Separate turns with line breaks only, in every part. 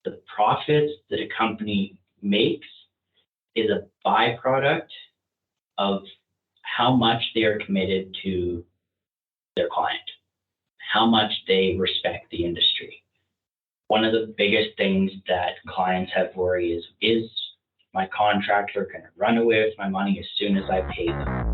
The profits that a company makes is a byproduct of how much they are committed to their client, how much they respect the industry. One of the biggest things that clients have worry is my contractor going to run away with my money as soon as I pay them?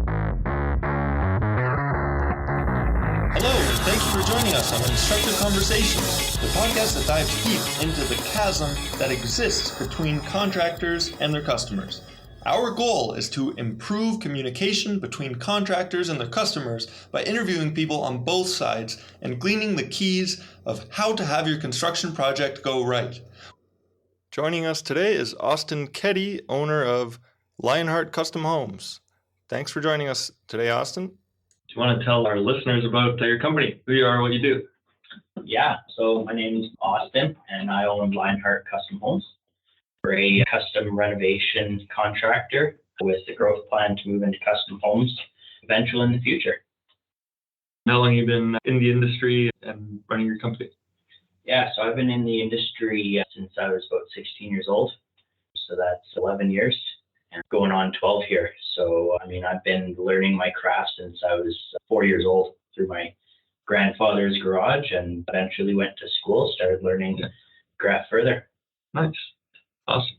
Hello, and thank you for joining us on Constructive Conversations, the podcast that dives deep into the chasm that exists between contractors and their customers. Our goal is to improve communication between contractors and their customers by interviewing people on both sides and gleaning the keys of how to have your construction project go right. Joining us today is Austin Keddie, owner of Lionheart Custom Homes. Thanks for joining us today, Austin. Do you want to tell our listeners about your company, who you are, what you do?
Yeah, so my name is Austin, and I own Lionheart Custom Homes. We're a custom renovation contractor with a growth plan to move into custom homes eventually in the future.
How long have you been in the industry and running your company?
Yeah, so I've been in the industry since I was about 16 years old. So that's 11 years and going on 12 here. So, I've been learning my craft since I was 4 years old through my grandfather's garage, and eventually went to school, started learning craft further.
Nice. Awesome.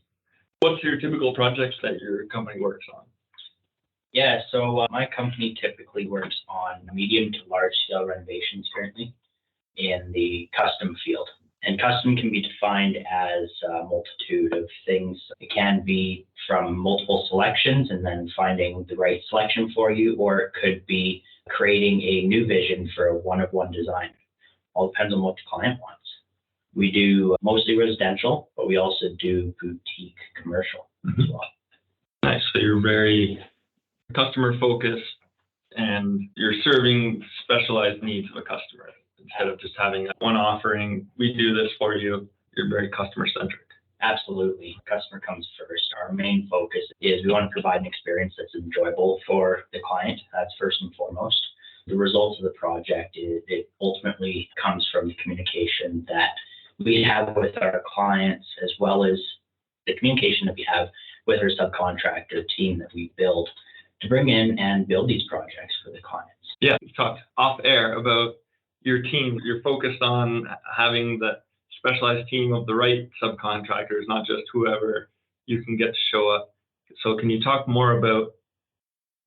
What's your typical projects that your company works on?
Yeah, so my company typically works on medium to large scale renovations currently in the custom field. And custom can be defined as a multitude of things. It can be from multiple selections and then finding the right selection for you, or it could be creating a new vision for a one-of-one design. All depends on what the client wants. We do mostly residential, but we also do boutique commercial as well.
Nice. So you're very customer focused and you're serving specialized needs of a customer. Instead of just having one offering, we do this for you, you're very customer centric.
Absolutely. Customer comes first. Our main focus is we want to provide an experience that's enjoyable for the client. That's first and foremost. The results of the project, it ultimately comes from the communication that we have with our clients, as well as the communication that we have with our subcontractor team that we build to bring in and build these projects for the clients.
Yeah, we talked off air about your team. You're focused on having the specialized team of the right subcontractors, not just whoever you can get to show up. So can you talk more about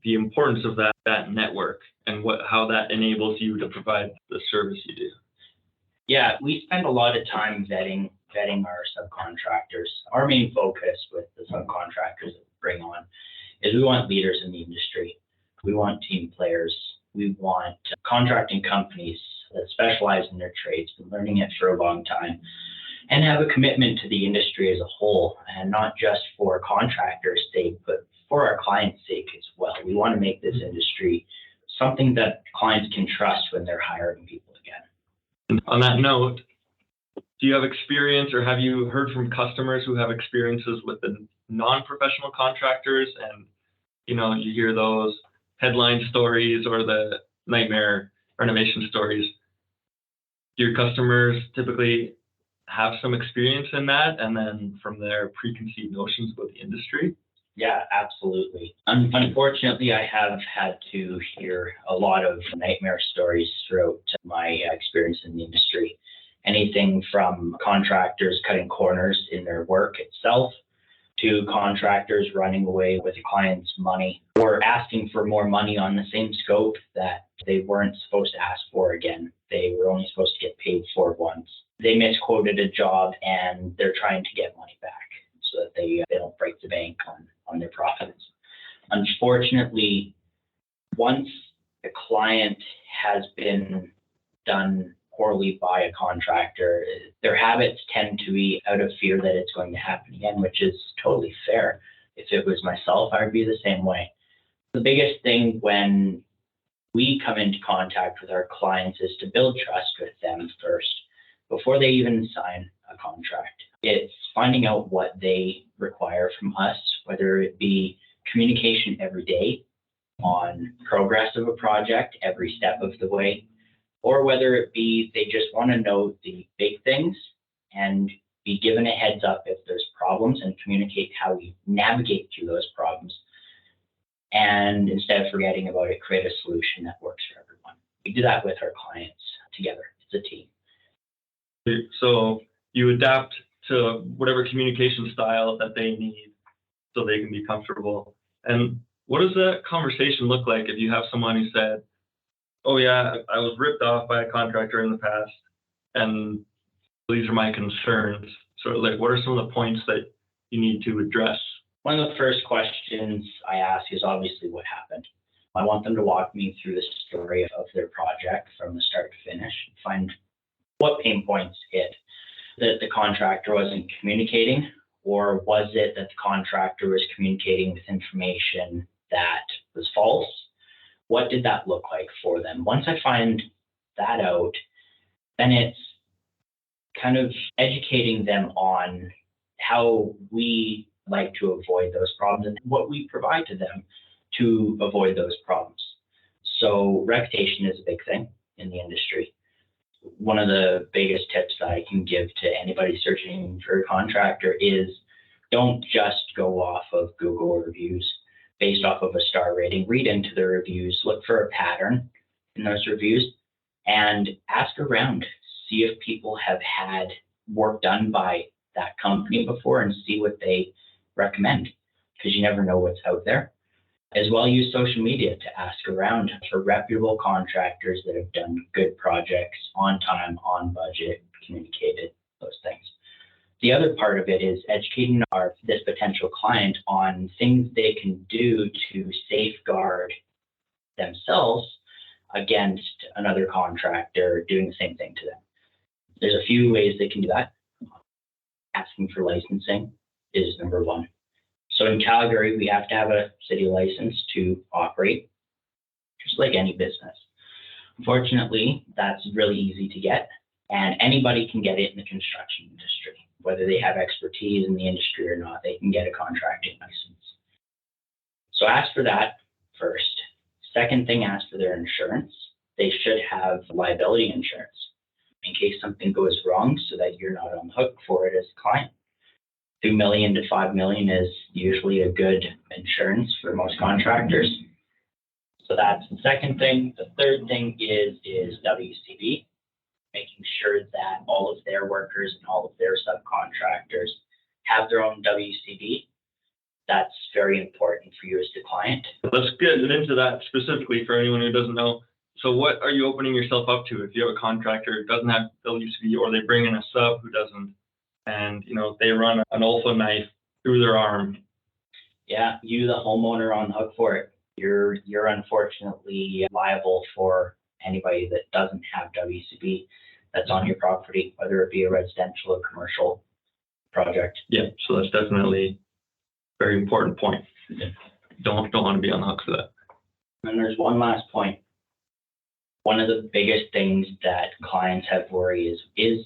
the importance of that network and how that enables you to provide the service you do?
Yeah, we spend a lot of time vetting our subcontractors. Our main focus with the subcontractors that we bring on is we want leaders in the industry. We want team players. We want contracting companies that specialize in their trades, been learning it for a long time, and have a commitment to the industry as a whole, and not just for contractors' sake, but for our clients' sake as well. We want to make this industry something that clients can trust when they're hiring people again.
And on that note, do you have experience, or have you heard from customers who have experiences with the non-professional contractors, and you hear those headline stories or the nightmare renovation stories? Do your customers typically have some experience in that, and then from their preconceived notions about the industry?
Yeah, absolutely. Unfortunately, I have had to hear a lot of nightmare stories throughout my experience in the industry. Anything from contractors cutting corners in their work itself, to contractors running away with a client's money or asking for more money on the same scope that they weren't supposed to ask for again. They were only supposed to get paid for once. They misquoted a job and they're trying to get money back so that they don't break the bank on their profits. Unfortunately, once a client has been done poorly by a contractor, their habits tend to be out of fear that it's going to happen again, which is totally fair. If it was myself, I would be the same way. The biggest thing when we come into contact with our clients is to build trust with them first, before they even sign a contract. It's finding out what they require from us, whether it be communication every day on progress of a project, every step of the way, or whether it be they just want to know the big things and be given a heads up if there's problems and communicate how we navigate through those problems. And instead of forgetting about it, create a solution that works for everyone. We do that with our clients together. It's a team.
So you adapt to whatever communication style that they need so they can be comfortable. And what does that conversation look like if you have someone who said, oh yeah, I was ripped off by a contractor in the past and these are my concerns. So like, what are some of the points that you need to address?
One of the first questions I ask is obviously what happened. I want them to walk me through the story of their project from the start to finish, find what pain points hit. That the contractor wasn't communicating, or was it that the contractor was communicating with information that was false? What did that look like for them? Once I find that out, then it's kind of educating them on how we like to avoid those problems and what we provide to them to avoid those problems. So reputation is a big thing in the industry. One of the biggest tips that I can give to anybody searching for a contractor is don't just go off of Google reviews based off of a star rating. Read into the reviews, look for a pattern in those reviews, and ask around. See if people have had work done by that company before and see what they recommend, because you never know what's out there. As well, use social media to ask around for reputable contractors that have done good projects on time, on budget, communicated, those things. The other part of it is educating this potential client on things they can do to safeguard themselves against another contractor doing the same thing to them. There's a few ways they can do that. Asking for licensing is number one. So in Calgary, we have to have a city license to operate, just like any business. Unfortunately, that's really easy to get, and anybody can get it in the construction industry. Whether they have expertise in the industry or not, they can get a contracting license. So ask for that first. Second thing, ask for their insurance. They should have liability insurance in case something goes wrong so that you're not on the hook for it as a client. $2 million to $5 million is usually a good insurance for most contractors. So that's the second thing. The third thing is WCB, making sure that all of their workers and all of their subcontractors have their own WCB. That's very important for you as the client.
Let's get into that specifically for anyone who doesn't know. So what are you opening yourself up to if you have a contractor who doesn't have WCB, or they bring in a sub who doesn't, and they run an alpha knife through their arm?
Yeah, you the homeowner on the hook for it. You're unfortunately liable for anybody that doesn't have WCB that's on your property, whether it be a residential or commercial project.
Yeah, so that's definitely a very important point.
Yeah.
Don't want to be on the hook for that.
And there's one last point. One of the biggest things that clients have worry is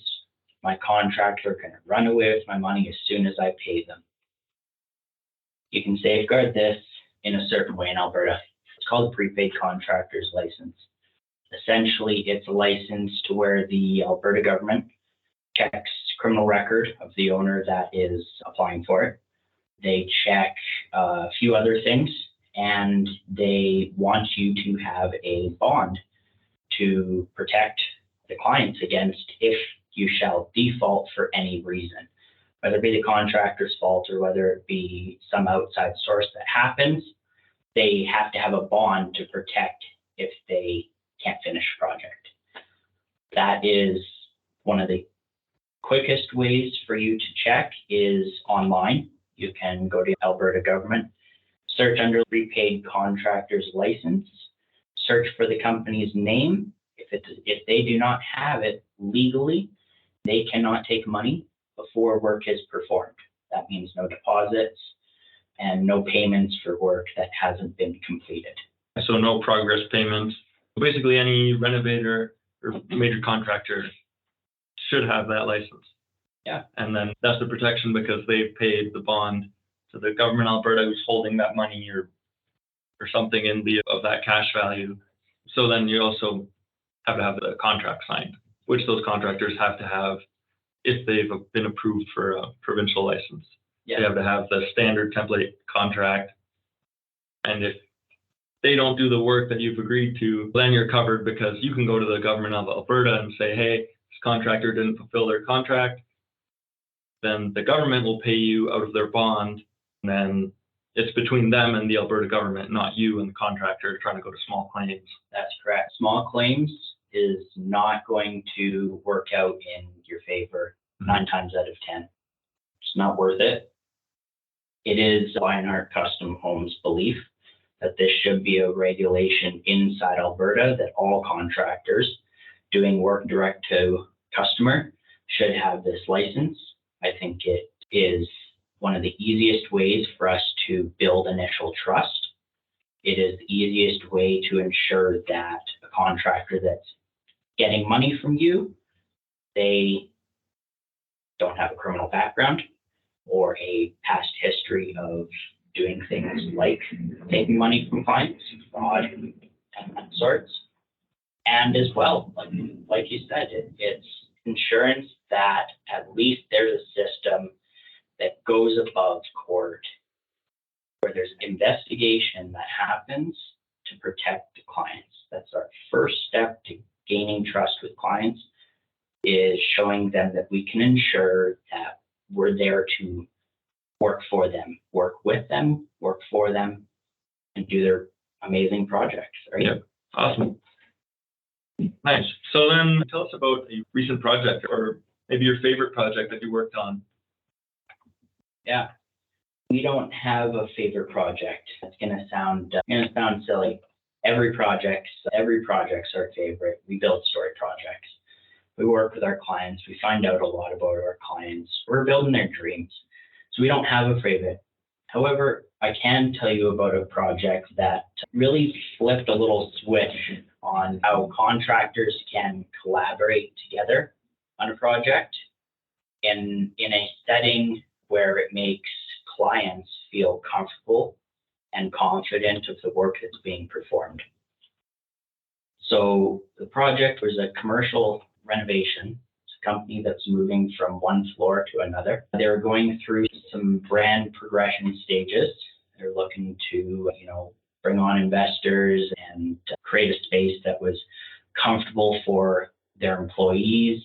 my contractor going to run away with my money as soon as I pay them? You can safeguard this in a certain way in Alberta. It's called a prepaid contractor's license. Essentially, it's a license to where the Alberta government checks criminal record of the owner that is applying for it. They check a few other things, and they want you to have a bond to protect the clients against if you shall default for any reason, whether it be the contractor's fault or whether it be some outside source that happens. They have to have a bond to protect if they can't finish a project. That is one of the quickest ways for you to check is online. You can go to Alberta government, search under prepaid contractor's license, search for the company's name. If they do not have it legally, they cannot take money before work is performed. That means no deposits and no payments for work that hasn't been completed.
So no progress payments. Basically, any renovator or major contractor should have that license.
Yeah.
And then that's the protection because they've paid the bond to the government of Alberta who's holding that money or something in of that cash value. So then you also have to have the contract signed, which those contractors have to have if they've been approved for a provincial license.
Yeah.
They have to have the standard template contract. And if they don't do the work that you've agreed to, then you're covered, because you can go to the government of Alberta and say, hey, this contractor didn't fulfill their contract. Then the government will pay you out of their bond. And then it's between them and the Alberta government, not you and the contractor trying to go to small claims.
That's correct. Small claims is not going to work out in your favor 9 times out of 10. It's not worth it. It is Lionheart Custom Homes' belief that this should be a regulation inside Alberta, that all contractors doing work direct to customer should have this license. I think it is one of the easiest ways for us to build initial trust. It is the easiest way to ensure that a contractor that's getting money from you, they don't have a criminal background or a past history of doing things like taking money from clients, fraud, and that sorts. And as well, like you said, it's insurance that at least there's a system that goes above court, where there's investigation that happens to protect the clients. That's our first step to gaining trust with clients, is showing them that we can ensure that we're there to work for them, work with them, work for them, and do their amazing projects, right?
Yeah, awesome. Nice. So then tell us about a recent project, or maybe your favorite project that you worked on.
Yeah, we don't have a favorite project. It's gonna sound silly. Every project's our favorite. We build story projects. We work with our clients. We find out a lot about our clients. We're building their dreams. So we don't have a favorite. However, I can tell you about a project that really flipped a little switch on how contractors can collaborate together on a project in a setting where it makes clients feel comfortable and confident of the work that's being performed. So the project was a commercial renovation. It's a company that's moving from one floor to another. They're going through some brand progression stages. They're looking to, bring on investors and create a space that was comfortable for their employees,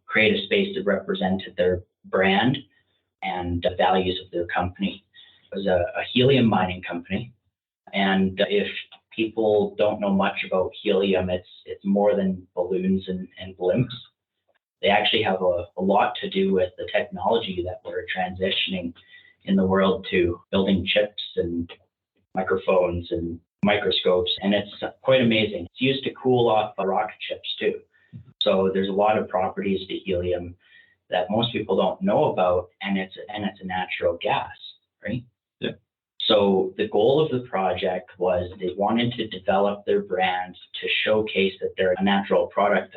create a space that represented their brand and the values of their company. It was a helium mining company. And if people don't know much about helium, it's more than balloons and blimps. They actually have a lot to do with the technology that we're transitioning in the world to, building chips and microphones and microscopes. And it's quite amazing. It's used to cool off rocket ships too. So there's a lot of properties to helium that most people don't know about, and it's a natural gas, right?
Yeah.
So the goal of the project was they wanted to develop their brand to showcase that they're a natural product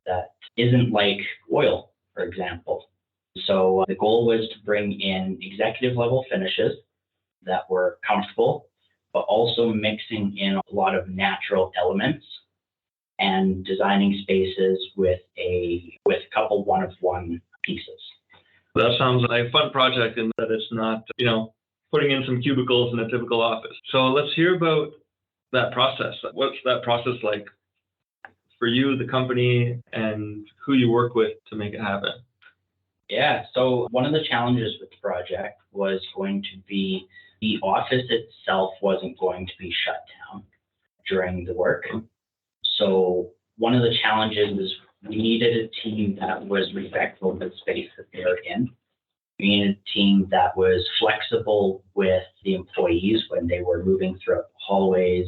that isn't like oil, for example. So the goal was to bring in executive level finishes that were comfortable, but also mixing in a lot of natural elements and designing spaces with a couple one-of-one pieces.
That sounds like a fun project, in that it's not, putting in some cubicles in a typical office. So let's hear about that process. What's that process like for you, the company, and who you work with to make it happen?
Yeah, so one of the challenges with the project was going to be the office itself wasn't going to be shut down during the work. So one of the challenges was we needed a team that was respectful of the space that they were in. We needed a team that was flexible with the employees when they were moving throughout the hallways,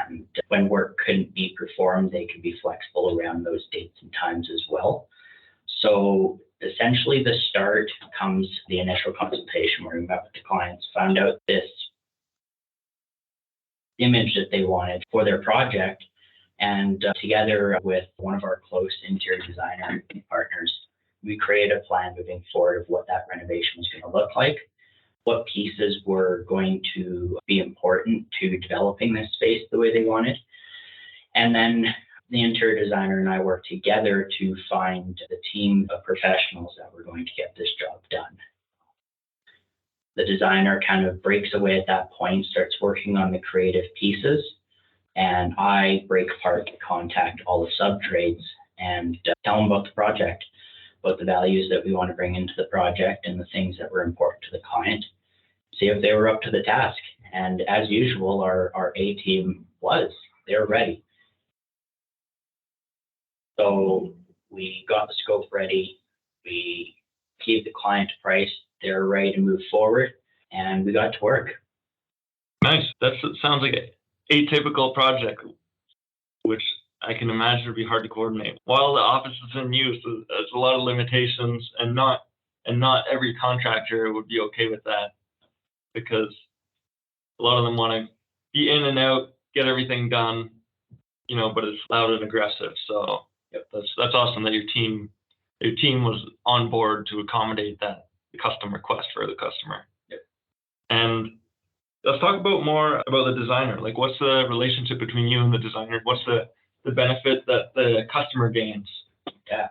and when work couldn't be performed, they could be flexible around those dates and times as well. So essentially the start comes the initial consultation, where we met with the clients, found out this image that they wanted for their project, and together with one of our close interior designer partners, we created a plan moving forward of what that renovation was going to look like, what pieces were going to be important to developing this space the way they wanted. And then the interior designer and I worked together to find the team of professionals that were going to get this job done. The designer kind of breaks away at that point, starts working on the creative pieces, and I break apart, contact all the sub-trades and tell them about the project, about the values that we want to bring into the project and the things that were important to the client, see if they were up to the task. And as usual, our A team they were ready. So we got the scope ready, we gave the client a price, they're ready to move forward, and we got to work.
Nice. That sounds like an atypical project, which I can imagine would be hard to coordinate. While the office is in use, there's a lot of limitations, and not every contractor would be okay with that, because a lot of them want to be in and out, get everything done, but it's loud and aggressive. So that's awesome that your team was on board to accommodate that custom request for the customer.
Yep. And
let's talk more about the designer. Like, what's the relationship between you and the designer? What's the benefit that the customer gains?
Yeah.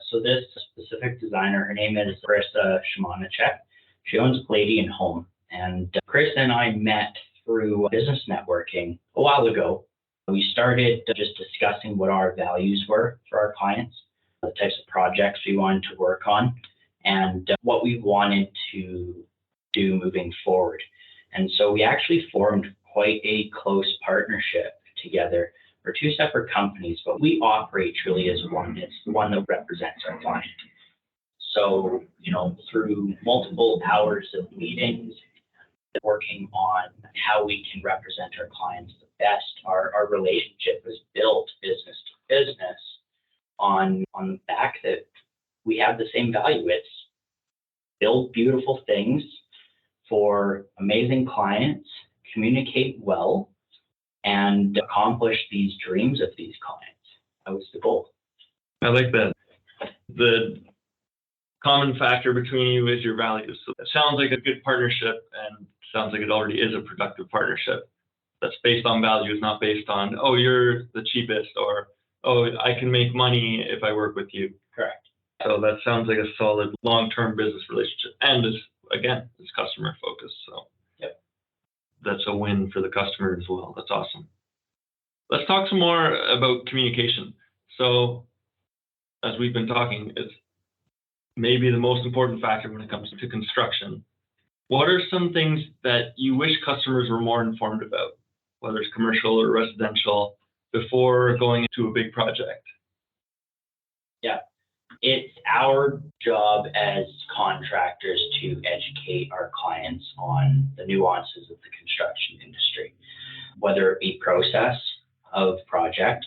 So this specific designer, her name is Chris Shimonachek. She owns Keddie Home. And Chris and I met through business networking a while ago. We started just discussing what our values were for our clients, the types of projects we wanted to work on, and what we wanted to do moving forward. And so we actually formed quite a close partnership together. We're two separate companies, but we operate truly as one. It's the one that represents our client. So, through multiple hours of meetings, working on how we can represent our clients the best, our relationship is built business to business on the back that we have the same value. It's build beautiful things for amazing clients, communicate well, and accomplish these dreams of these clients. That was the goal.
I like that. The common factor between you is your values. So it sounds like a good partnership, and sounds like it already is a productive partnership that's based on values, not based on, oh, you're the cheapest, or, oh, I can make money if I work with you.
Correct.
So that sounds like a solid long-term business relationship, and it's customer focused. So
yep,
that's a win for the customer as well. That's awesome. Let's talk some more about communication. So as we've been talking, it's maybe the most important factor when it comes to construction. What are some things that you wish customers were more informed about, whether it's commercial or residential, before going into a big project?
Yeah, it's our job as contractors to educate our clients on the nuances of the construction industry, whether it be process of project,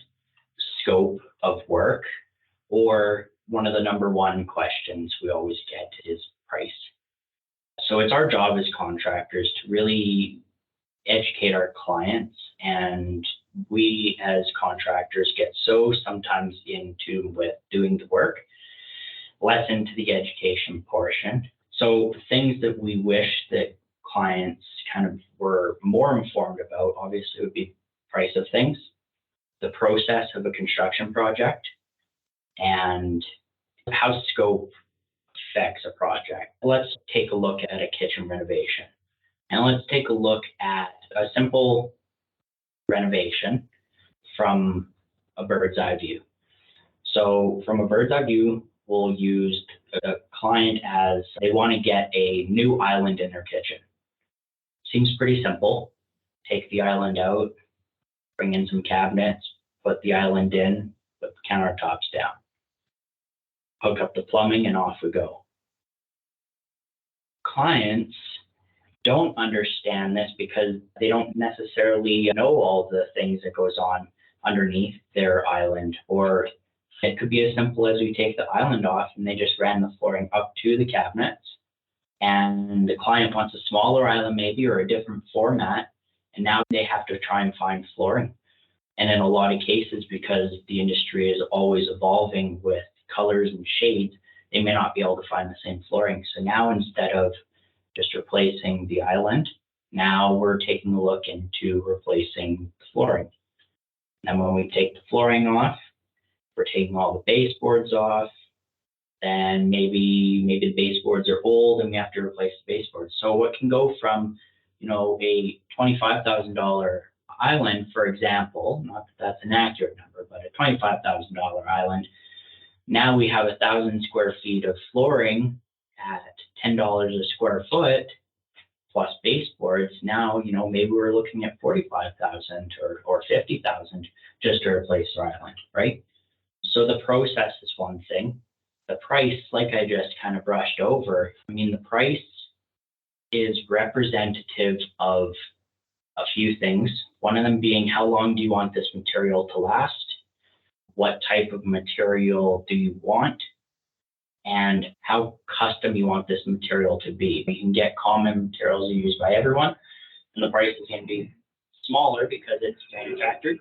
scope of work, or one of the number one questions we always get is price. So it's our job as contractors to really educate our clients, and we as contractors get so sometimes into with doing the work, less into the education portion. So things that we wish that clients kind of were more informed about, obviously, would be price of things, the process of a construction project, and how scope affects a project. Let's take a look at a kitchen renovation, and let's take a look at a simple renovation from a bird's eye view. So from a bird's eye view, we'll use a client as they want to get a new island in their kitchen. Seems pretty simple. Take the island out, bring in some cabinets, put the island in, put the countertops down, hook up the plumbing, and off we go. Clients don't understand this because they don't necessarily know all the things that goes on underneath their island, or it could be as simple as we take the island off and they just ran the flooring up to the cabinets, and the client wants a smaller island maybe, or a different format, and now they have to try and find flooring. And in a lot of cases, because the industry is always evolving with colors and shades, they may not be able to find the same flooring. So now, instead of just replacing the island, now we're taking a look into replacing the flooring. And when we take the flooring off, we're taking all the baseboards off. Then maybe the baseboards are old and we have to replace the baseboards. So what can go from, a $25,000 island, for example, not that that's an accurate number, but a $25,000 island. Now we have 1,000 square feet of flooring at $10 a square foot plus baseboards. Now, maybe we're looking at 45,000 or 50,000 just to replace our island, right? So the process is one thing. The price, like I just kind of brushed over, the price is representative of a few things. One of them being, how long do you want this material to last? What type of material do you want? And how custom you want this material to be. You can get common materials used by everyone, and the price is going to be smaller because it's manufactured.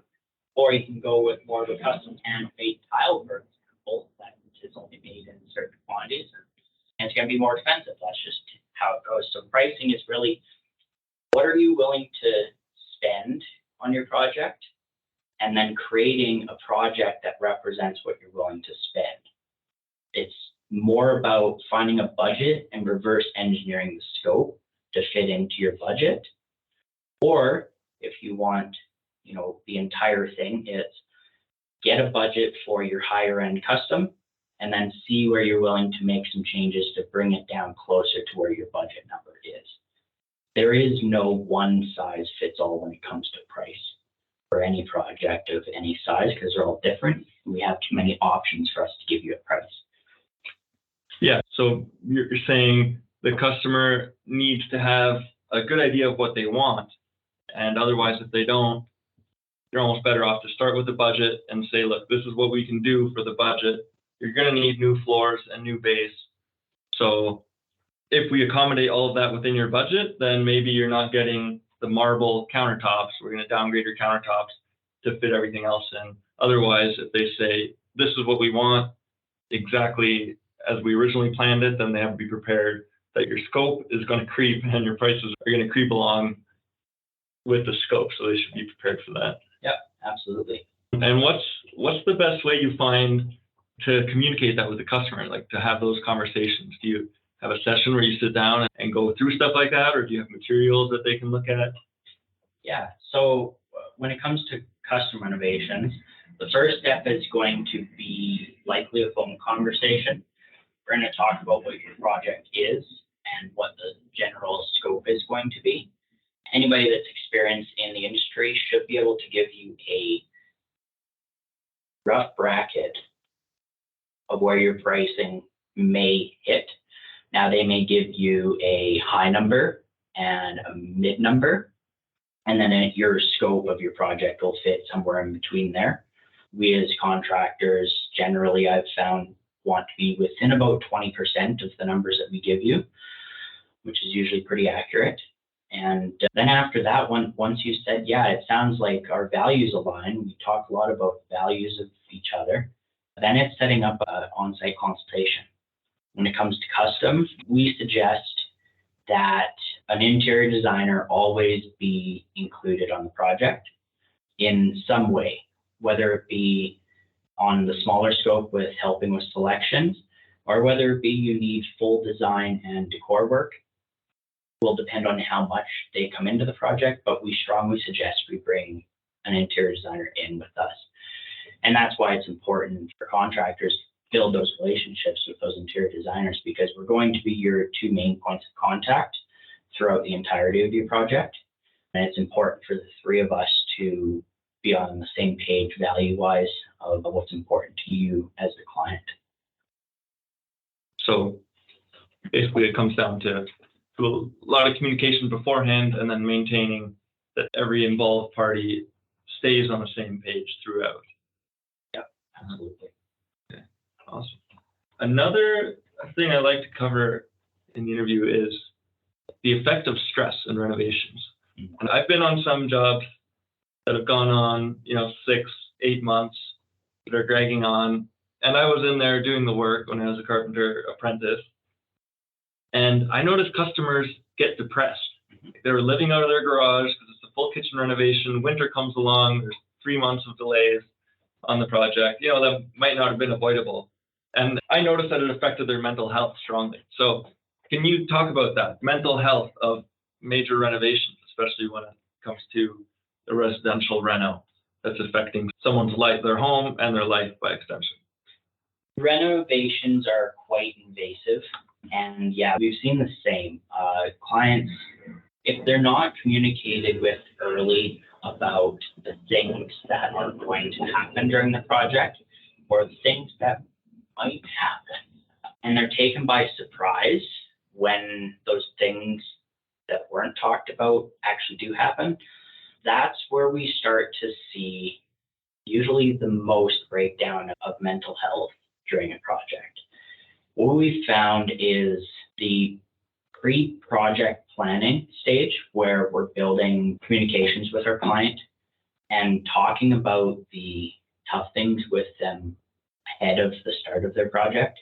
Or you can go with more of a custom handmade tile, for example, that is only made in certain quantities, and it's going to be more expensive. That's just how it goes. So pricing is really, what are you willing to spend on your project, and then creating a project that represents what you're willing to spend. It's more about finding a budget and reverse engineering the scope to fit into your budget. Or if you want, the entire thing, it's get a budget for your higher end custom and then see where you're willing to make some changes to bring it down closer to where your budget number is. There is no one size fits all when it comes to price for any project of any size, because they're all different. We have too many options for us to give you a price.
Yeah, so you're saying the customer needs to have a good idea of what they want, and otherwise if they don't, you're almost better off to start with the budget and say, look, this is what we can do for the budget. You're going to need new floors and new base. So if we accommodate all of that within your budget, then maybe you're not getting the marble countertops. We're going to downgrade your countertops to fit everything else in. Otherwise, if they say, this is what we want exactly as we originally planned it, then they have to be prepared that your scope is going to creep and your prices are going to creep along with the scope. So they should be prepared for that.
Yeah, absolutely.
And what's the best way you find to communicate that with the customer, like to have those conversations? Do you have a session where you sit down and go through stuff like that, or do you have materials that they can look at?
Yeah, so when it comes to custom renovations, the first step is going to be likely a phone conversation. We're going to talk about what your project is and what the general scope is going to be. Anybody that's experienced in the industry should be able to give you a rough bracket of where your pricing may hit. Now, they may give you a high number and a mid number, and then your scope of your project will fit somewhere in between there. We as contractors, generally, I've found, want to be within about 20% of the numbers that we give you, which is usually pretty accurate. And then after that, once you said, yeah, it sounds like our values align, we talk a lot about values of each other, then it's setting up an on-site consultation. When it comes to custom, we suggest that an interior designer always be included on the project in some way, whether it be on the smaller scope with helping with selections, or whether it be you need full design and decor work. Will depend on how much they come into the project, but we strongly suggest we bring an interior designer in with us. And that's why it's important for contractors to build those relationships with those interior designers, because we're going to be your two main points of contact throughout the entirety of your project. And it's important for the three of us to be on the same page value-wise of what's important to you as the client.
So basically it comes down to a lot of communication beforehand, and then maintaining that every involved party stays on the same page throughout.
Yeah, absolutely.
Okay, awesome. Another thing I like to cover in the interview is the effect of stress in renovations. Mm-hmm. And I've been on some jobs that have gone on, 6-8 months that are dragging on. And I was in there doing the work when I was a carpenter apprentice. And I noticed customers get depressed. They were living out of their garage because it's a full kitchen renovation. Winter comes along, there's 3 months of delays on the project, that might not have been avoidable. And I noticed that it affected their mental health strongly. So can you talk about that mental health of major renovations, especially when it comes to the residential reno that's affecting someone's life, their home, and their life by extension?
Renovations are quite invasive. And yeah, we've seen the same. Clients, if they're not communicated with early about the things that are going to happen during the project or the things that might happen, and they're taken by surprise when those things that weren't talked about actually do happen, that's where we start to see usually the most breakdown of mental health during a project. What we found is the pre-project planning stage, where we're building communications with our client and talking about the tough things with them ahead of the start of their project,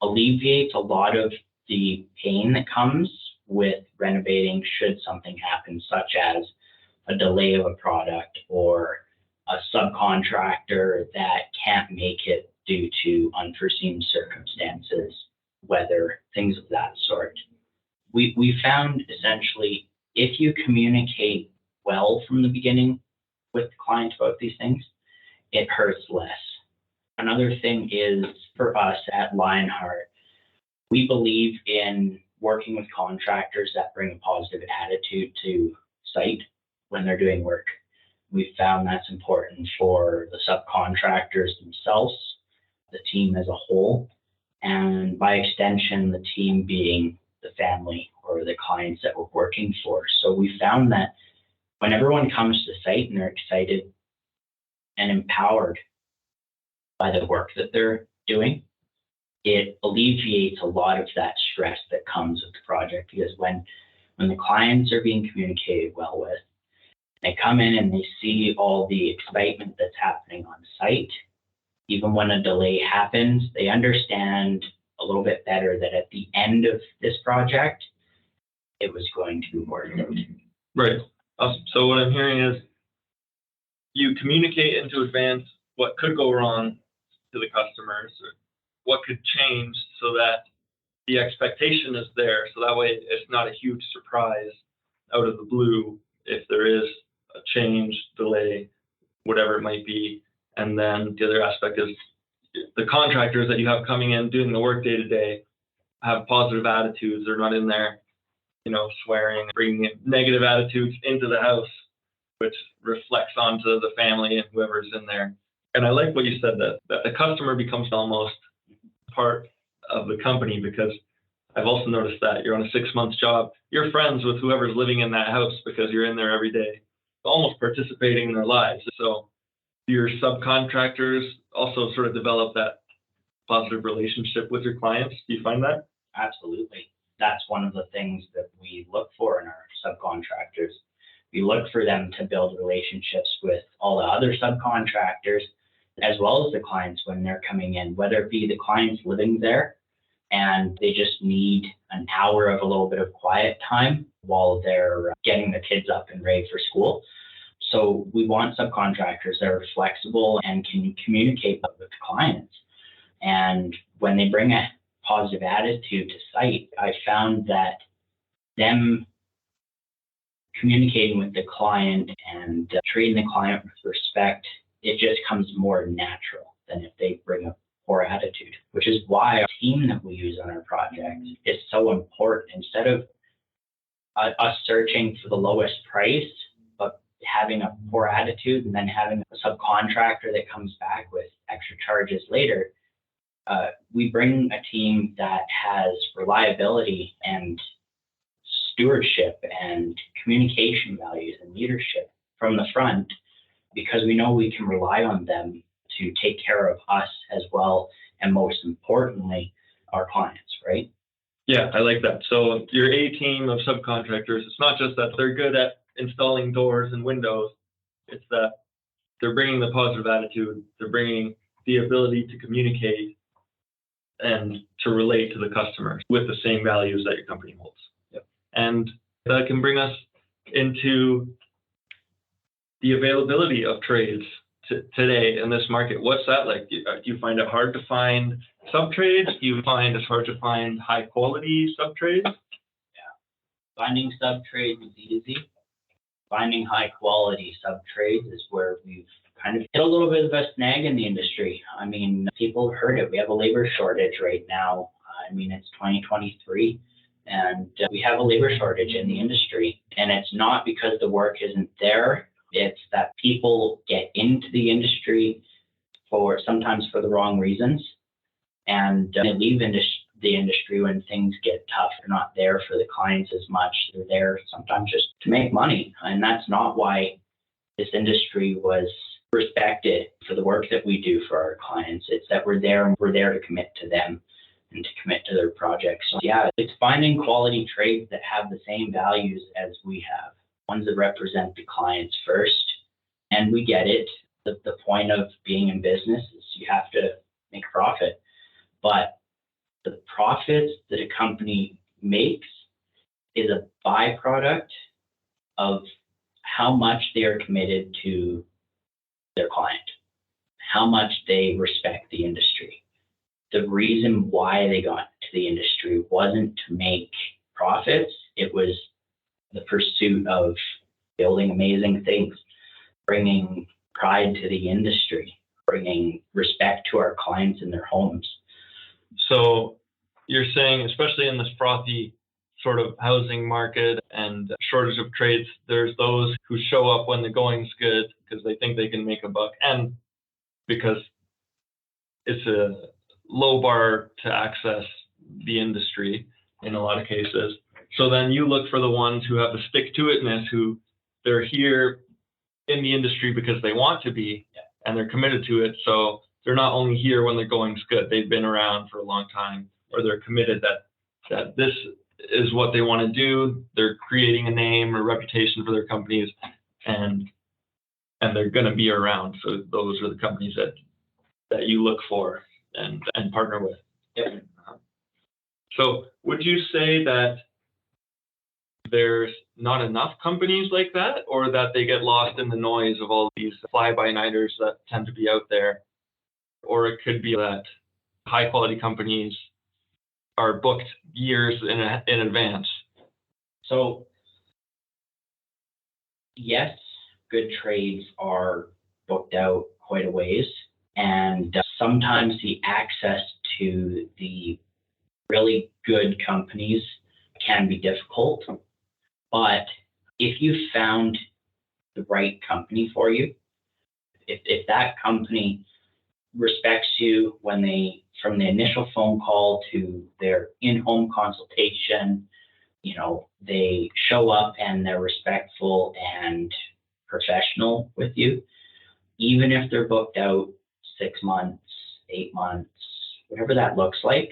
alleviates a lot of the pain that comes with renovating should something happen, such as a delay of a product or a subcontractor that can't make it due to unforeseen circumstances, weather, things of that sort. We found essentially if you communicate well from the beginning with the client about these things, it hurts less. Another thing is for us at Lionheart, we believe in working with contractors that bring a positive attitude to site when they're doing work. We've found that's important for the subcontractors themselves, the team as a whole, and by extension, the team being the family or the clients that we're working for. So we found that when everyone comes to the site and they're excited and empowered by the work that they're doing, it alleviates a lot of that stress that comes with the project. Because when the clients are being communicated well with, they come in and they see all the excitement that's happening on site, even when a delay happens, they understand a little bit better that at the end of this project, it was going to be worth it.
Right. Awesome. So what I'm hearing is you communicate into advance what could go wrong to the customers, or what could change so that the expectation is there. So that way it's not a huge surprise out of the blue if there is a change, delay, whatever it might be. And then the other aspect is the contractors that you have coming in doing the work day to day have positive attitudes. They're not in there, swearing, bringing negative attitudes into the house, which reflects onto the family and whoever's in there. And I like what you said, that the customer becomes almost part of the company, because I've also noticed that you're on a 6-month job. You're friends with whoever's living in that house because you're in there every day, almost participating in their lives. So your subcontractors also sort of develop that positive relationship with your clients. Do you find that?
Absolutely. That's one of the things that we look for in our subcontractors. We look for them to build relationships with all the other subcontractors, as well as the clients when they're coming in, whether it be the clients living there and they just need an hour of a little bit of quiet time while they're getting the kids up and ready for school. So we want subcontractors that are flexible and can communicate with the clients. And when they bring a positive attitude to site, I found that them communicating with the client and treating the client with respect, it just comes more natural than if they bring a poor attitude, which is why our team that we use on our project is so important. Instead of us searching for the lowest price, but having a poor attitude and then having a subcontractor that comes back with extra charges later, we bring a team that has reliability and stewardship and communication values and leadership from the front, because we know we can rely on them to take care of us as well, and most importantly, our clients, right?
Yeah, I like that. So your A team of subcontractors, it's not just that they're good at installing doors and windows, it's that they're bringing the positive attitude, they're bringing the ability to communicate and to relate to the customers with the same values that your company holds.
Yep.
And that can bring us into the availability of trades today in this market, what's that like? Do you find it hard to find sub-trades? Do you find it's hard to find high-quality sub-trades?
Finding sub-trades is easy. Finding high-quality sub-trades is where we've kind of hit a little bit of a snag in the industry. I mean, people have heard it. We have a labor shortage right now. I mean, it's 2023, and we have a labor shortage in the industry. And it's not because the work isn't there. It's that people get into the industry sometimes for the wrong reasons, and they leave the industry when things get tough. They're not there for the clients as much. They're there sometimes just to make money. And that's not why this industry was respected for the work that we do for our clients. It's that we're there to commit to them and to commit to their projects. So yeah, it's finding quality trades that have the same values as we have, ones that represent the clients first. And we get it. The point of being in business is you have to make a profit. But the profits that a company makes is a byproduct of how much they are committed to their client, how much they respect the industry. The reason why they got into the industry wasn't to make profits. It was the pursuit of building amazing things, bringing pride to the industry, bringing respect to our clients in their homes.
So you're saying, especially in this frothy sort of housing market and shortage of trades, there's those who show up when the going's good because they think they can make a buck, and because it's a low bar to access the industry in a lot of cases. So then you look for the ones who have the stick-to-itness, who they're here in the industry because they want to be, and they're committed to it. So they're not only here when the going's good, they've been around for a long time, or they're committed that this is what they want to do. They're creating a name or reputation for their companies, and they're going to be around. So those are the companies that you look for and partner with.
Yep.
So would you say that there's not enough companies like that, or that they get lost in the noise of all these fly-by-nighters that tend to be out there? Or it could be that high-quality companies are booked years in advance.
So yes, good trades are booked out quite a ways, and sometimes the access to the really good companies can be difficult. But if you found the right company for you, if that company respects you from the initial phone call to their in-home consultation, they show up and they're respectful and professional with you, even if they're booked out 6 months, 8 months, whatever that looks like,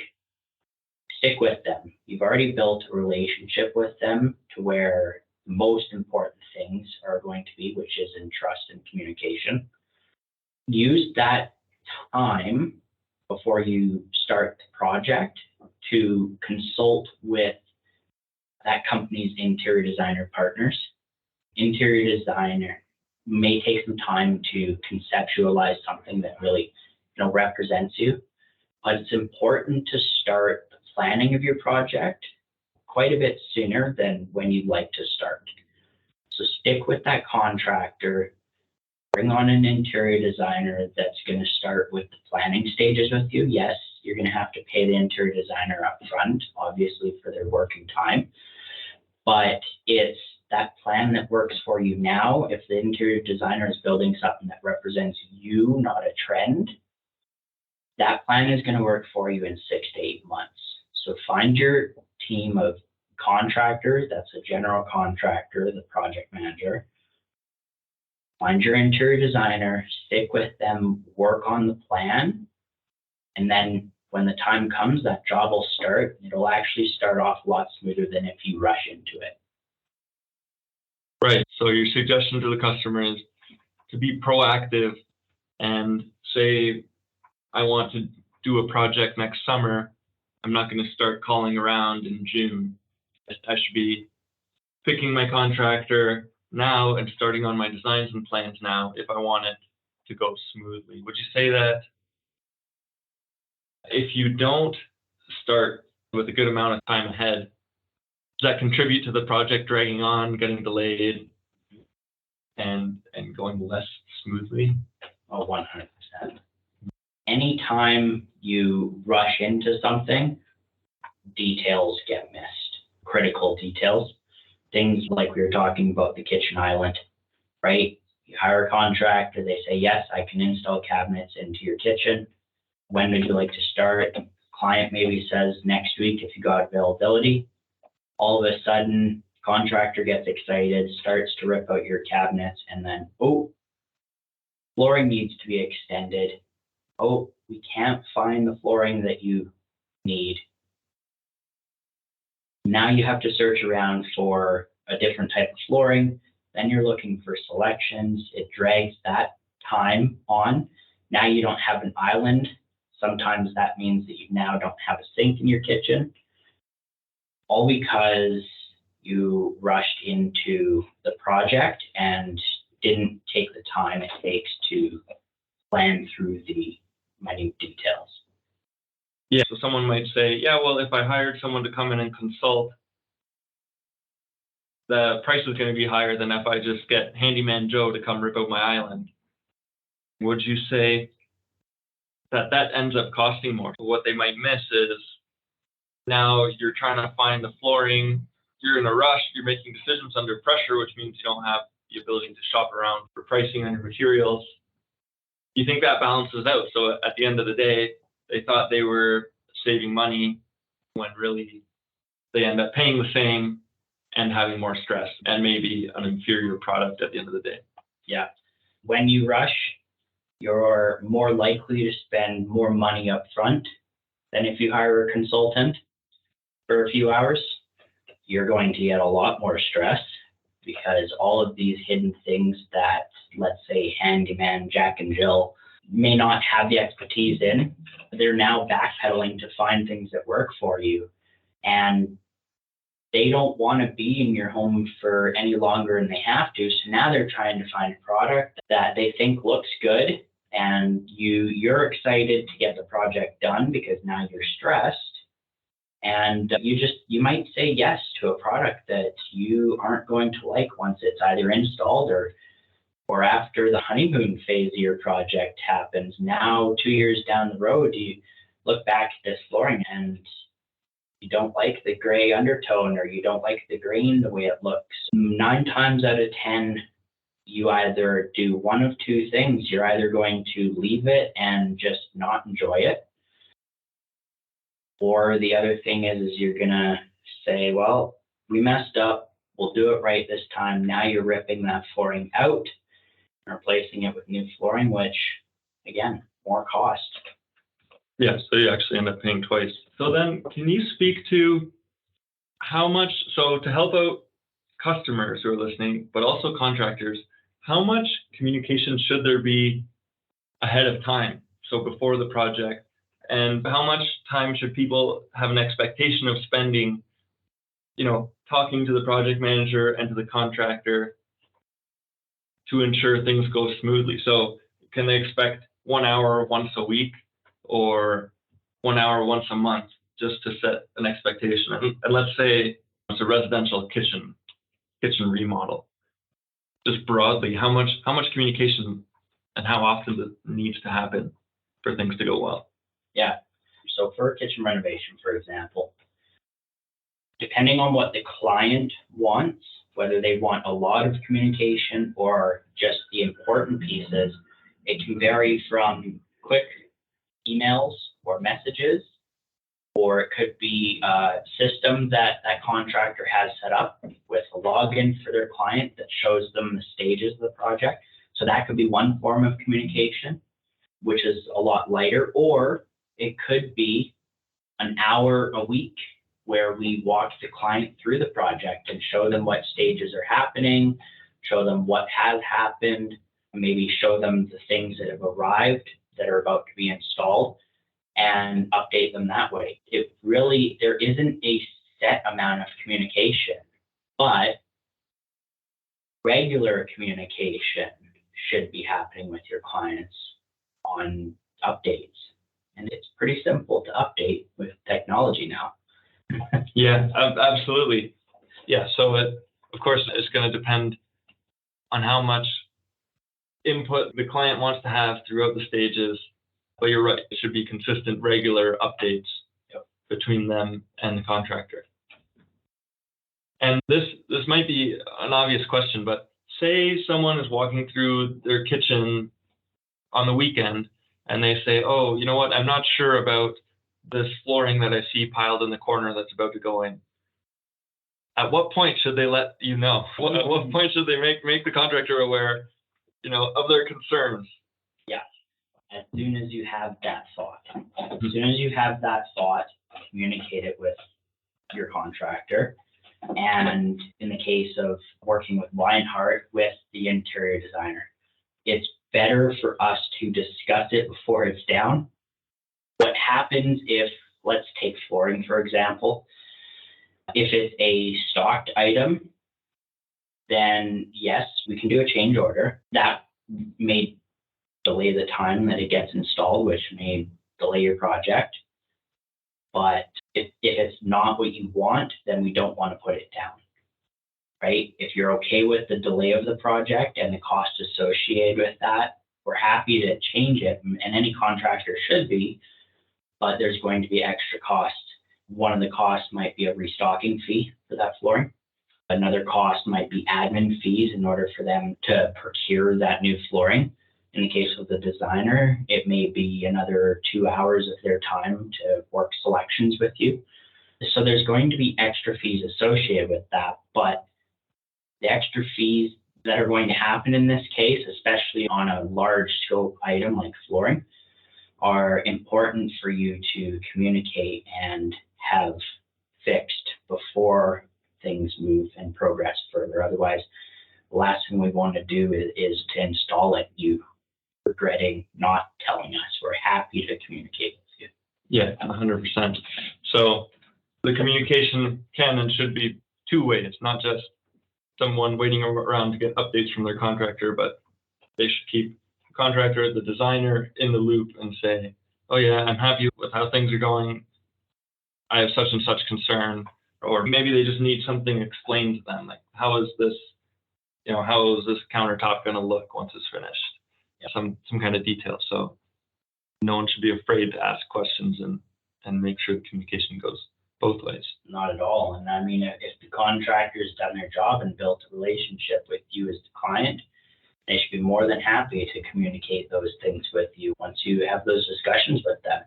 stick with them. You've already built a relationship with them to where the most important things are going to be, which is in trust and communication. Use that time before you start the project to consult with that company's interior designer partners. Interior designer may take some time to conceptualize something that really represents you, but it's important to start the planning of your project quite a bit sooner than when you'd like to start. So stick with that contractor, bring on an interior designer that's going to start with the planning stages with you. Yes, you're going to have to pay the interior designer up front, obviously, for their working time, but it's that plan that works for you now. If the interior designer is building something that represents you, not a trend, that plan is going to work for you in 6 to 8 months. So find your team of contractors. That's a general contractor, the project manager. Find your interior designer, stick with them, work on the plan, and then when the time comes, that job will start. It'll actually start off a lot smoother than if you rush into it.
Right. So your suggestion to the customer is to be proactive and say, I want to do a project next summer. I'm not going to start calling around in June. I should be picking my contractor now and starting on my designs and plans now if I want it to go smoothly? Would you say that if you don't start with a good amount of time ahead, does that contribute to the project dragging on, getting delayed, and going less smoothly?
Oh, 100%. Anytime you rush into something, details get missed, critical details. Things like we were talking about the kitchen island, right? You hire a contractor, they say, yes, I can install cabinets into your kitchen. When would you like to start? Client maybe says next week if you got availability. All of a sudden, contractor gets excited, starts to rip out your cabinets, and then, oh, flooring needs to be extended. Oh, we can't find the flooring that you need. Now you have to search around for a different type of flooring. Then you're looking for selections. It drags that time on. Now you don't have an island. Sometimes that means that you now don't have a sink in your kitchen. All because you rushed into the project and didn't take the time it takes to plan through the minute details.
Yeah, so someone might say, yeah, well, if I hired someone to come in and consult, the price is going to be higher than if I just get Handyman Joe to come rip out my island. Would you say that ends up costing more? What they might miss is now you're trying to find the flooring, you're in a rush, you're making decisions under pressure, which means you don't have the ability to shop around for pricing on your materials. You think that balances out. So at the end of the day, they thought they were saving money when really they end up paying the same and having more stress and maybe an inferior product at the end of the day.
Yeah. When you rush, you're more likely to spend more money up front than if you hire a consultant for a few hours. You're going to get a lot more stress because all of these hidden things that, let's say, Handyman, Jack and Jill may not have the expertise in, they're now backpedaling to find things that work for you. And they don't want to be in your home for any longer than they have to. So now they're trying to find a product that they think looks good. And you're excited to get the project done because now you're stressed. And you might say yes to a product that you aren't going to like once it's either installed or after the honeymoon phase of your project happens. Now, 2 years down the road, you look back at this flooring and you don't like the gray undertone or you don't like the grain the way it looks. 9 times out of 10, you either do one of two things. You're either going to leave it and just not enjoy it, or the other thing is you're going to say, well, we messed up. We'll do it right this time. Now you're ripping that flooring out and replacing it with new flooring, which, again, more cost.
Yeah, so you actually end up paying twice. So then can you speak to how much, so to help out customers who are listening, but also contractors, how much communication should there be ahead of time? So before the project, and how much time should people have an expectation of spending, talking to the project manager and to the contractor to ensure things go smoothly? So can they expect 1 hour once a week or 1 hour once a month, just to set an expectation? And let's say it's a residential kitchen remodel. Just broadly, how much communication and how often it needs to happen for things to go well?
Yeah. So for a kitchen renovation, for example, depending on what the client wants, whether they want a lot of communication or just the important pieces, it can vary from quick emails or messages, or it could be a system that contractor has set up with a login for their client that shows them the stages of the project. So that could be one form of communication, which is a lot lighter, or it could be an hour a week where we walk the client through the project and show them what stages are happening, show them what has happened, maybe show them the things that have arrived that are about to be installed, and update them that way. There isn't a set amount of communication, but regular communication should be happening with your clients on updates. And it's pretty simple to update with technology now.
Yeah, absolutely. Yeah, so of course, it's going to depend on how much input the client wants to have throughout the stages. But you're right, it should be consistent, regular updates between them and the contractor. And this might be an obvious question, but say someone is walking through their kitchen on the weekend and they say, oh, you know what, I'm not sure about this flooring that I see piled in the corner that's about to go in. At what point should they let you know? At what point should they make the contractor aware, of their concerns?
Yeah. As soon as you have that thought. As soon as you have that thought, communicate it with your contractor. And in the case of working with Lionheart, with the interior designer, it's better for us to discuss it before it's down. What happens if, let's take flooring, for example, if it's a stocked item, then yes, we can do a change order. That may delay the time that it gets installed, which may delay your project. But if it's not what you want, then we don't want to put it down, right? If you're okay with the delay of the project and the cost associated with that, we're happy to change it, and any contractor should be, but there's going to be extra costs. One of the costs might be a restocking fee for that flooring. Another cost might be admin fees in order for them to procure that new flooring. In the case of the designer, it may be another 2 hours of their time to work selections with you. So there's going to be extra fees associated with that, but the extra fees that are going to happen in this case, especially on a large scope item like flooring, are important for you to communicate and have fixed before things move and progress further. Otherwise, the last thing we want to do is to install it, you regretting not telling us. We're happy to communicate with you.
Yeah, 100%. So the communication can and should be two ways, not just someone waiting around to get updates from their contractor, but they should keep the contractor, the designer in the loop and say, oh yeah, I'm happy with how things are going. I have such and such concern. Or maybe they just need something explained to them, like how is this countertop going to look once it's finished? Some kind of detail. So no one should be afraid to ask questions and make sure the communication goes both ways.
Not at all. And I mean, if the contractor's done their job and built a relationship with you as the client, they should be more than happy to communicate those things with you once you have those discussions with them.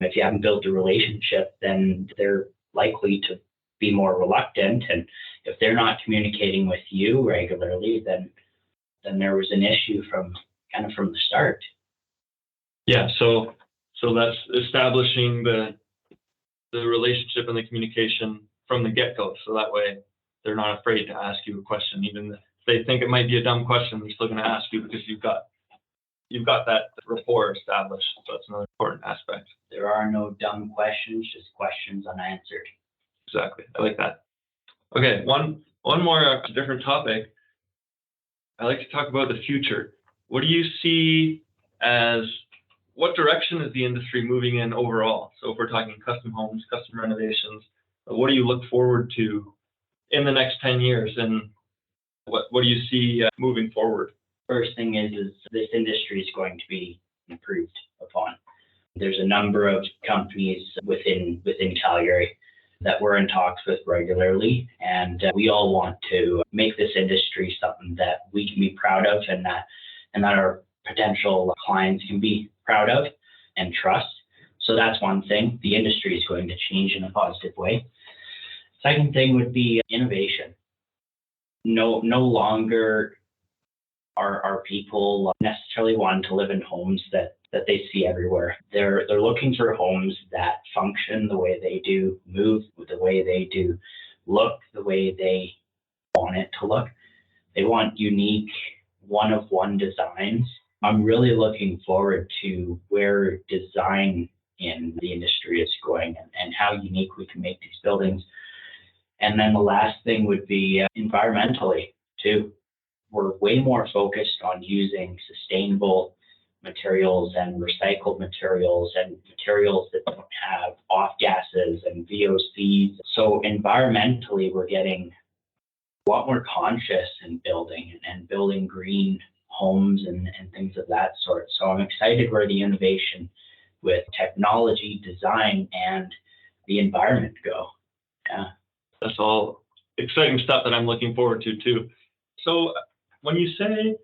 If you haven't built a relationship, then they're likely to be more reluctant. And if they're not communicating with you regularly, then there was an issue from the start.
Yeah, so that's establishing the relationship and the communication from the get-go. So that way they're not afraid to ask you a question. Even if they think it might be a dumb question, they're still going to ask you because you've got that rapport established. So that's another important aspect.
There are no dumb questions, just questions unanswered.
Exactly. I like that. Okay, one more different topic. I like to talk about the future. What do you see as, what direction is the industry moving in overall? So if we're talking custom homes, custom renovations, what do you look forward to in the next 10 years? And what do you see moving forward?
First thing is this industry is going to be improved upon. There's a number of companies within Calgary that we're in talks with regularly, and we all want to make this industry something that we can be proud of and that our potential clients can be proud of and trust. So that's one thing. The industry is going to change in a positive way. Second thing would be innovation. No longer are people necessarily wanting to live in homes that they see everywhere. They're looking for homes that function the way they do, move the way they do, look the way they want it to look. They want unique one-of-one designs. I'm really looking forward to where design in the industry is going and how unique we can make these buildings. And then the last thing would be environmentally too. we're way more focused on using sustainable materials and recycled materials and materials that don't have off gases and VOCs. So environmentally, we're getting a lot more conscious in building and building green homes and things of that sort. So I'm excited where the innovation with technology, design, and the environment go. Yeah.
That's all exciting stuff that I'm looking forward to too. So when you say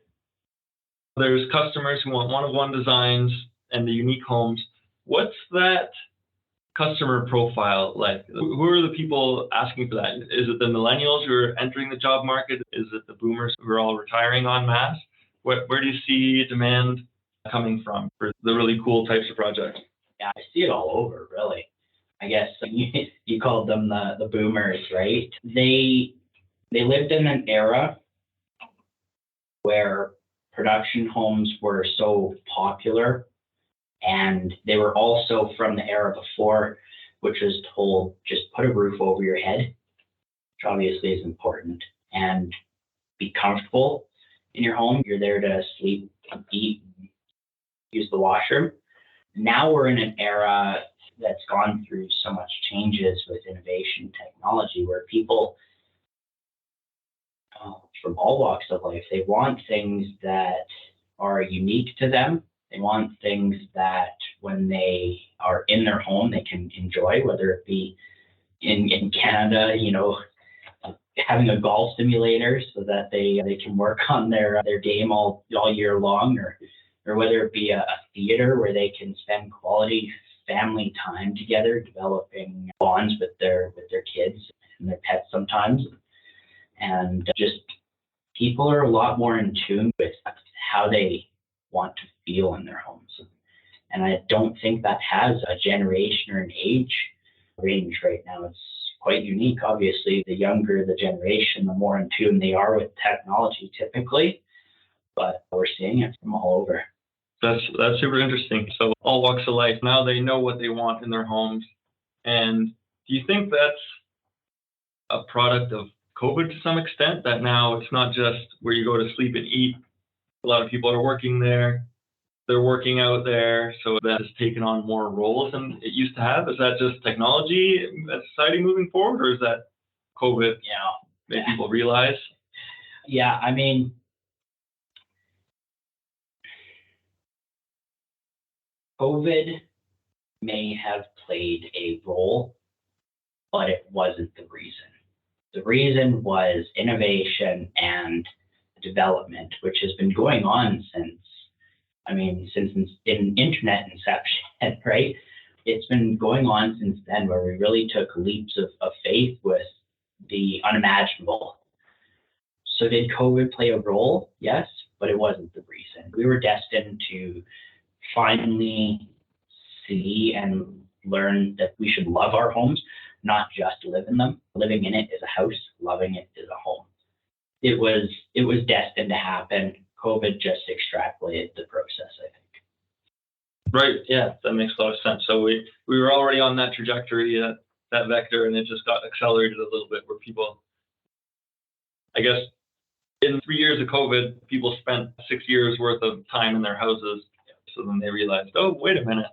there's customers who want one-of-one designs and the unique homes, what's that customer profile like? Who are the people asking for that? Is it the millennials who are entering the job market? Is it the boomers who are all retiring en masse? Where do you see demand coming from for the really cool types of projects?
Yeah, I see it all over, really. I guess you called them the boomers, right? They lived in an era where production homes were so popular, and they were also from the era before, which was told just put a roof over your head, which obviously is important, and be comfortable in your home. You're there to sleep, eat, use the washroom. Now we're in an era that's gone through so much changes with innovation technology, where people from all walks of life, they want things that are unique to them. They want things that when they are in their home, they can enjoy, whether it be in Canada, having a golf simulator so that they can work on their game all year long, or whether it be a theater where they can spend quality family time together, developing bonds with their kids and their pets sometimes. And just people are a lot more in tune with how they want to feel in their homes. And I don't think that has a generation or an age range right now. It's quite unique. Obviously, the younger the generation, the more in tune they are with technology typically, but we're seeing it from all over.
That's super interesting. So all walks of life, now they know what they want in their homes. And do you think that's a product of COVID to some extent, that now it's not just where you go to sleep and eat? A lot of people are working there, they're working out there, so that has taken on more roles than it used to have. Is that just technology as society moving forward, or is that COVID made people realize?
Yeah, I mean, COVID may have played a role, but it wasn't the reason. The reason was innovation and development, which has been going on since internet inception, right? It's been going on since then, where we really took leaps of faith with the unimaginable. So did COVID play a role? Yes, but it wasn't the reason. We were destined to finally see and learn that we should love our homes, not just live in them. Living in it is a house, loving it is a home. It was destined to happen. COVID just extrapolated the process, I think.
Right. Yeah, that makes a lot of sense. So we were already on that trajectory, that vector, and it just got accelerated a little bit, where people, I guess, in 3 years of COVID, people spent 6 years worth of time in their houses. So then they realized, oh, wait a minute.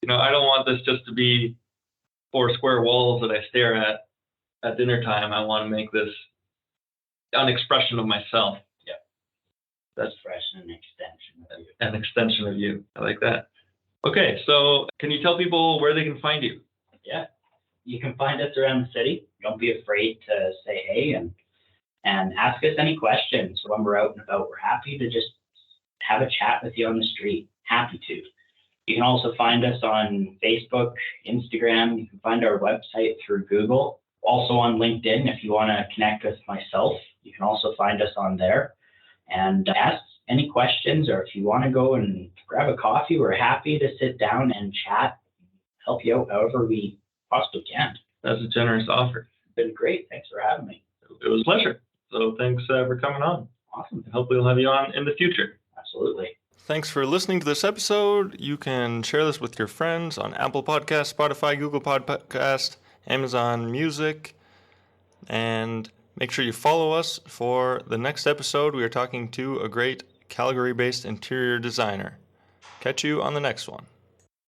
I don't want this just to be 4 square walls that I stare at dinner time. I want to make this an expression of myself.
Yeah. That's fresh, an extension of you.
An extension of you. I like that. Okay, so can you tell people where they can find you?
Yeah. You can find us around the city. Don't be afraid to say hey and ask us any questions. When we're out and about, we're happy to just have a chat with you on the street. Happy to. You can also find us on Facebook, Instagram. You can find our website through Google. Also on LinkedIn, if you want to connect with myself, you can also find us on there and ask any questions, or if you want to go and grab a coffee, we're happy to sit down and chat, help you out however we possibly can.
That's a generous offer.
It's been great. Thanks for having me.
It was a pleasure. So thanks for coming on.
Awesome.
Hopefully we'll have you on in the future.
Absolutely.
Thanks for listening to this episode. You can share this with your friends on Apple Podcasts, Spotify, Google Podcast, Amazon Music, and Make sure you follow us for the next episode. We are talking to a great Calgary-based interior designer. Catch you on the next one.